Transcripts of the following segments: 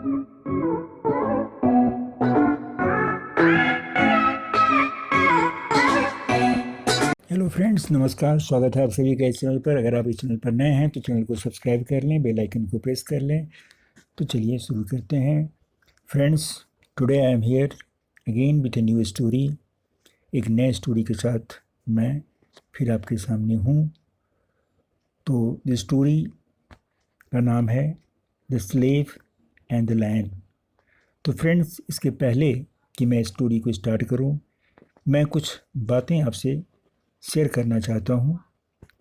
Hello friends, नमस्कार। स्वागत है आप सभी का इस चैनल पर। अगर आप इस चैनल पर नए हैं तो चैनल को सब्सक्राइब कर लें, बेल आइकन को प्रेस कर लें। तो चलिए शुरू करते हैं। Friends, today I am here again with a new story. एक नए स्टोरी के साथ मैं फिर आपके सामने हूँ। तो द स्टोरी का नाम है the slave and the lion. तो फ्रेंड्स, इसके पहले कि मैं स्टोरी को स्टार्ट करूँ, मैं कुछ बातें आपसे शेयर करना चाहता हूँ।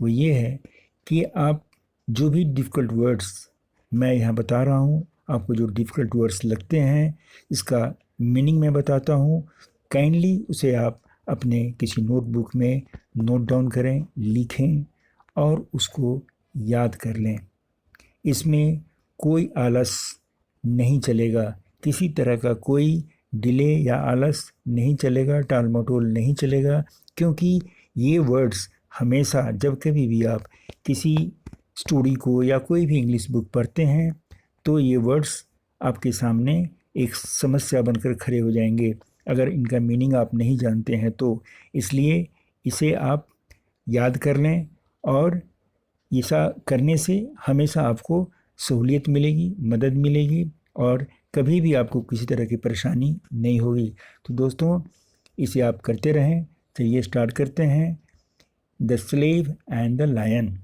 वो ये है कि आप जो भी डिफ़िकल्ट वर्ड्स मैं यहाँ बता रहा हूँ, आपको जो डिफ़िकल्ट वर्ड्स लगते हैं, इसका मीनिंग मैं बताता हूँ। काइंडली उसे आप अपने किसी नोटबुक में नोट डाउन करें, लिखें और उसको याद कर लें। इसमें कोई आलस नहीं चलेगा, किसी तरह का कोई डिले या आलस नहीं चलेगा, टाल मटोल नहीं चलेगा, क्योंकि ये वर्ड्स हमेशा जब कभी भी आप किसी स्टोरी को या कोई भी इंग्लिश बुक पढ़ते हैं तो ये वर्ड्स आपके सामने एक समस्या बनकर खड़े हो जाएंगे अगर इनका मीनिंग आप नहीं जानते हैं तो। इसलिए इसे आप याद कर लें और ऐसा करने से हमेशा आपको सहूलियत मिलेगी, मदद मिलेगी और कभी भी आपको किसी तरह की परेशानी नहीं होगी। तो दोस्तों, इसे आप करते रहें। चलिए स्टार्ट करते हैं। The slave and the lion.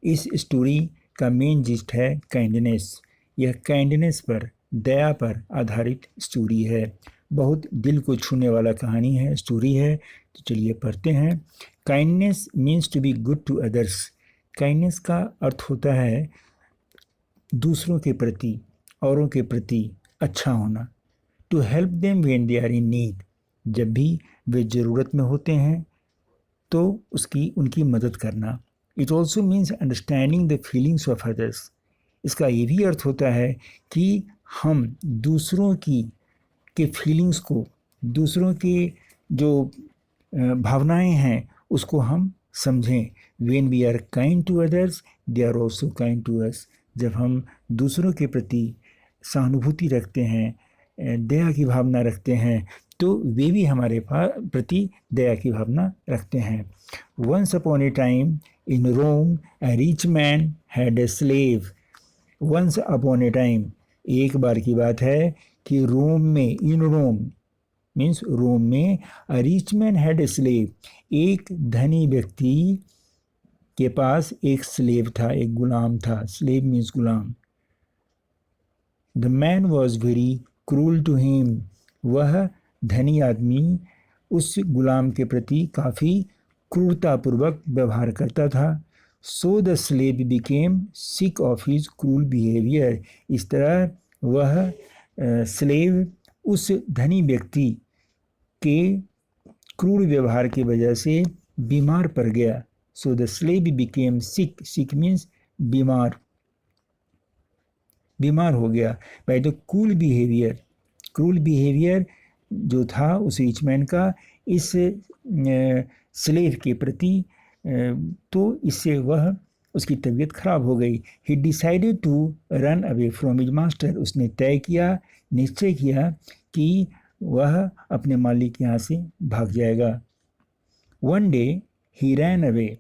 इस स्टोरी का मेन जिस्ट है काइंडनेस। यह काइंडनेस पर, दया पर आधारित स्टोरी है। बहुत दिल को छूने वाला कहानी है, स्टोरी है। तो चलिए पढ़ते हैं। Kindness means to be good to others. Kindness का अर्थ होता है दूसरों के प्रति, औरों के प्रति अच्छा होना। To help them when they are in need. जब भी वे ज़रूरत में होते हैं तो उनकी मदद करना। It also means understanding the feelings of others. इसका ये भी अर्थ होता है कि हम दूसरों के फीलिंग्स को, दूसरों की जो भावनाएं हैं उसको हम समझें। When we are kind to others they are also kind to us. जब हम दूसरों के प्रति सहानुभूति रखते हैं, दया की भावना रखते हैं, तो वे भी हमारे प्रति दया की भावना रखते हैं। Once upon a time in Rome a rich man had a slave. Once upon a time, एक बार की बात है कि रोम में, इन रोम मीन्स रोम में, a rich man had a slave, एक धनी व्यक्ति के पास एक स्लेव था, एक गुलाम था। स्लेव मीन्स गुलाम। The man was very cruel to him. वह धनी आदमी उस गुलाम के प्रति काफ़ी क्रूरतापूर्वक व्यवहार करता था। So the slave became sick of his cruel behaviour. इस तरह वह स्लेव उस धनी व्यक्ति के क्रूर व्यवहार की वजह से बीमार पड़ गया। So the slave became sick. Sick means बीमार, बीमार हो गया by the cruel behaviour. Cruel behaviour जो था उस रिचमैन का इस स्लेव के प्रति, तो इससे वह, उसकी तबीयत खराब हो गई। He decided to run away from his master. उसने तय किया, निश्चय किया कि वह अपने मालिक के यहाँ से भाग जाएगा। One day he ran away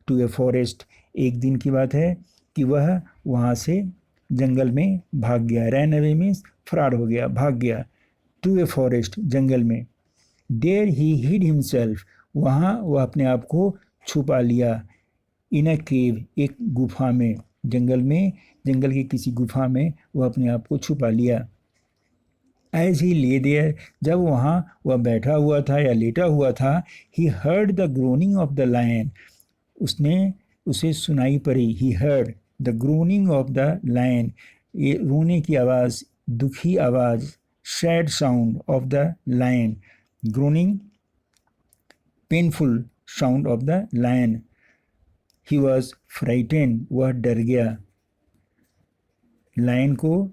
to a forest. एक दिन की बात है कि वह वहाँ से जंगल में भाग गया। रैन अवे मीन्स फरार हो गया, भाग गया। टू ए फॉरेस्ट, जंगल में। There he hid himself. वहाँ वह अपने आप को छुपा लिया। इन अ केव, एक गुफा में, जंगल में, जंगल की किसी गुफा में वह अपने आप को छुपा लिया। एज ही ले देयर, जब वहाँ वह बैठा हुआ था या लेटा हुआ था, he heard the groaning of the lion. उसे सुनाई पड़ी, he heard the groaning of the lion, ये रोने की आवाज़, दुखी आवाज़, sad sound of the lion. Groaning, painful sound of the lion. He was frighten, वह डर गया। लायन को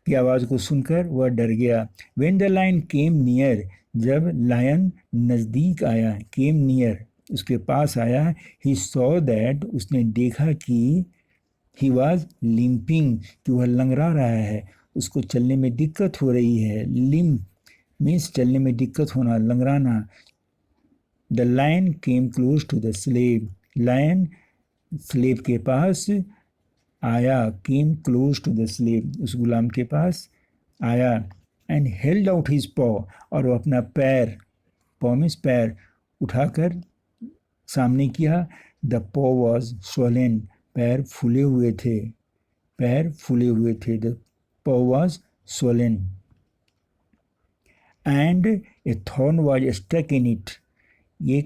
की आवाज़ को सुनकर वह डर गया। When the lion came near, जब लायन नज़दीक आया, केम नियर उसके पास आया, ही सॉ दैट, उसने देखा कि, ही वॉज लिम्पिंग, कि वह लंगड़ा रहा है, उसको चलने में दिक्कत हो रही है। लिम्प मीन्स चलने में दिक्कत होना, लंगड़ाना। The lion came close to the slave, lion slave के पास आया, came close to the slave, उस गुलाम के पास आया। एंड हेल्ड आउट हिज पॉ, और वो अपना पैर, पॉ मीन्स पैर, उठाकर सामने किया। द पॉ वॉज स्वोलन, पैर फूले हुए थे, पैर फूले हुए थे। The paw was swollen and a thorn was stuck in it, ये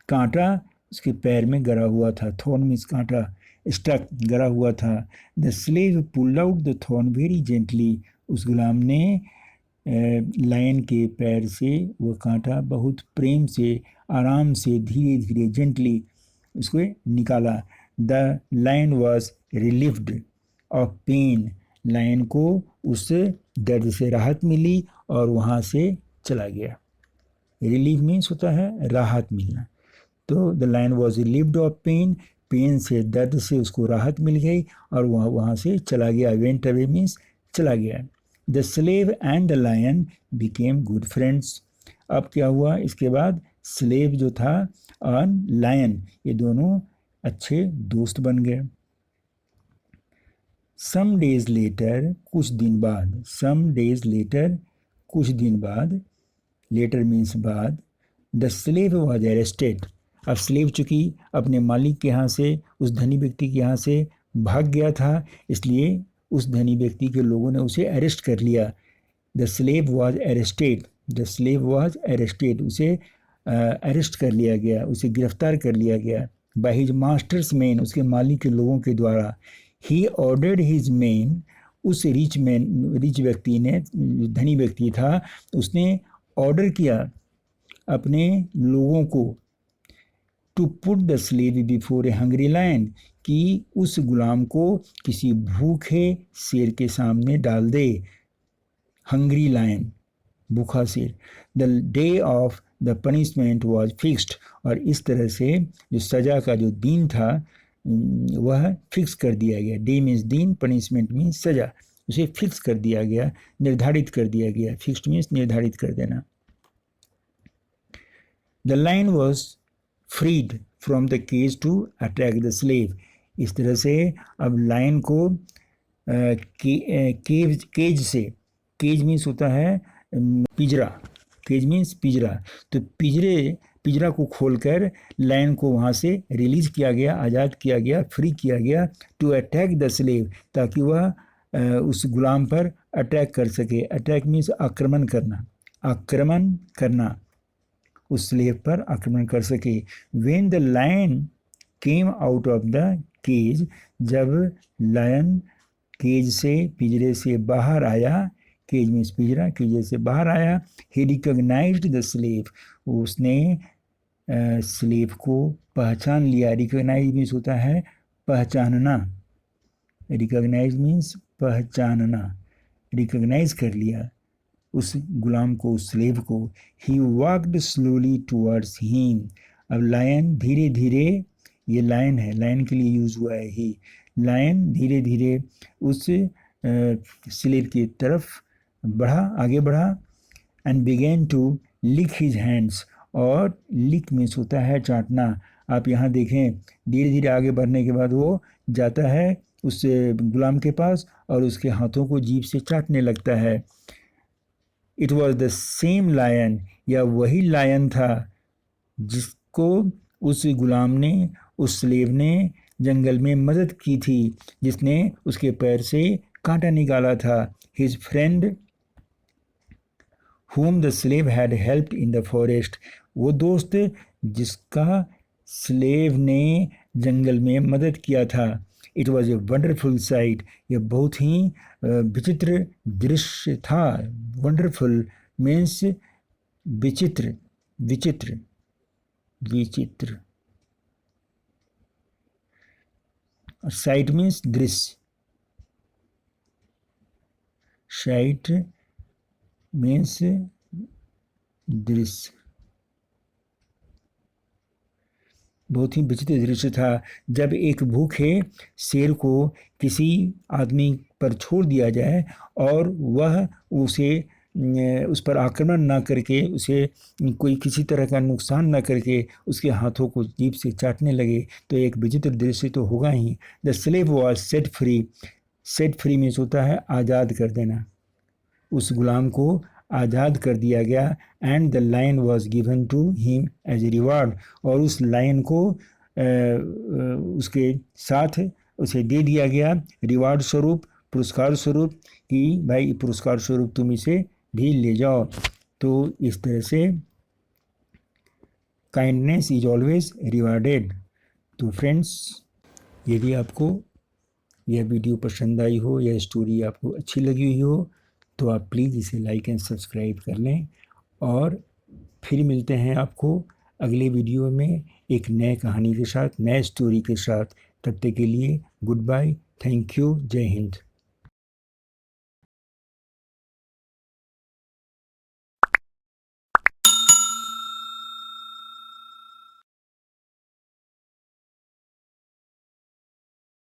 कांटा उसके पैर में गड़ा हुआ था। थॉर्न मीन्स कांटा, स्टक गड़ा हुआ था। The slave pulled out the thorn very gently, उस गुलाम ने लायन के पैर से वो कांटा बहुत प्रेम से, आराम से, धीरे धीरे, जेंटली उसको निकाला। The lion was relieved of pain, lion को उस दर्द से राहत मिली और वहाँ से चला गया। रिलीव मीन्स होता है राहत मिलना। तो the lion was relieved of pain, pain से, दर्द से उसको राहत मिल गई और वहाँ से चला गया। वेंट अवे मीन्स चला गया। The slave and the lion became good friends, अब क्या हुआ इसके बाद, स्लेव जो था और लायन, ये दोनों अच्छे दोस्त बन गए। सम डेज लेटर, कुछ दिन बाद, सम डेज लेटर, कुछ दिन बाद, लेटर मीन्स बाद, द स्लेव वॉज अरेस्टेड, अब स्लेव चूंकि अपने मालिक के यहाँ से, उस धनी व्यक्ति के यहाँ से भाग गया था, इसलिए उस धनी व्यक्ति के लोगों ने उसे अरेस्ट कर लिया। The slave was arrested, the slave was arrested, उसे अरेस्ट कर लिया गया, उसे गिरफ्तार कर लिया गया। बाय हिज मास्टर्स मैन, उसके मालिक के लोगों के द्वारा। ही ऑर्डर्ड हिज मैन, उस रिच व्यक्ति ने, धनी व्यक्ति था, उसने ऑर्डर किया अपने लोगों को, to put the slave before a hungry lion, कि उस गुलाम को किसी भूखे शेर के सामने डाल दे। हंग्री लायन, भूखा शेर। The day of the punishment was fixed, और इस तरह से जो सज़ा का जो दिन था वह फिक्स कर दिया गया। डे मीन्स दिन, पनिशमेंट मीन्स सज़ा, उसे फिक्स कर दिया गया, निर्धारित कर दिया गया। फिक्स्ड मीन्स निर्धारित कर देना। The lion was freed from the cage to attack the slave, इस तरह से अब लायन को केज से, केज मीन्स होता है पिंजरा, केज मीन्स पिंजरा, तो पिंजरा को खोलकर लायन को वहाँ से रिलीज किया गया, आज़ाद किया गया, फ्री किया गया। टू अटैक द स्लेव, ताकि वह उस गुलाम पर अटैक कर सके। अटैक मीन्स आक्रमण करना, आक्रमण करना, उस स्लेव पर आक्रमण कर सके। When the lion came out of the cage, जब लायन केज से, पिंजरे से बाहर आया, केज मीन्स पिंजरा, पिंजरे से बाहर आया। ही रिकॉग्नाइज्ड द स्लेव, उसने स्लेव को पहचान लिया। रिकॉग्नाइज मीन्स होता है पहचानना, रिकॉग्नाइज मीन्स पहचानना, रिकॉग्नाइज कर लिया उस गुलाम को, उस स्लेव को। He walked slowly towards him, अब लायन धीरे धीरे, ये लायन है, लायन के लिए यूज हुआ है ही, लायन धीरे धीरे उस स्लेव की तरफ बढ़ा, आगे बढ़ा। And began to lick his hands, और लिक मीन्स होता है चाटना। आप यहाँ देखें, धीरे धीरे आगे बढ़ने के बाद वो जाता है उस गुलाम के पास और उसके हाथों को जीभ से चाटने लगता है। It was the same lion, या वही लायन था जिसको उस गुलाम ने, उस स्लेव ने जंगल में मदद की थी, जिसने उसके पैर से कांटा निकाला था। His friend whom the slave had helped in the forest, वो दोस्त जिसका स्लेव ने जंगल में मदद किया था। It was a wonderful site, यह बहुत ही विचित्र दृश्य था। वंडरफुल मीन्स विचित्र, विचित्र, विचित्र। साइट मीन्स दृश्य, साइट मीन्स दृश्य। बहुत ही विचित्र दृश्य था जब एक भूखे शेर को किसी आदमी पर छोड़ दिया जाए और वह उस पर आक्रमण ना करके, उसे कोई किसी तरह का नुकसान ना करके उसके हाथों को जीभ से चाटने लगे, तो एक विचित्र दृश्य तो होगा ही। The slave was set free. Set free means होता है आज़ाद कर देना। उस गुलाम को आज़ाद कर दिया गया। And the lion was given to him as a reward. और उस लायन को उसके साथ उसे दे दिया गया रिवार्ड स्वरूप, पुरस्कार स्वरूप, कि भाई पुरस्कार स्वरूप तुम इसे भी ले जाओ। तो इस तरह से काइंडनेस इज ऑलवेज रिवार्डेड। तो फ्रेंड्स, यदि आपको यह वीडियो पसंद आई हो, यह स्टोरी आपको अच्छी लगी हुई हो, तो आप प्लीज़ इसे लाइक एंड सब्सक्राइब कर लें। और फिर मिलते हैं आपको अगले वीडियो में एक नए कहानी के साथ, नए स्टोरी के साथ। तब तक के लिए गुड बाय, थैंक यू, जय हिंद।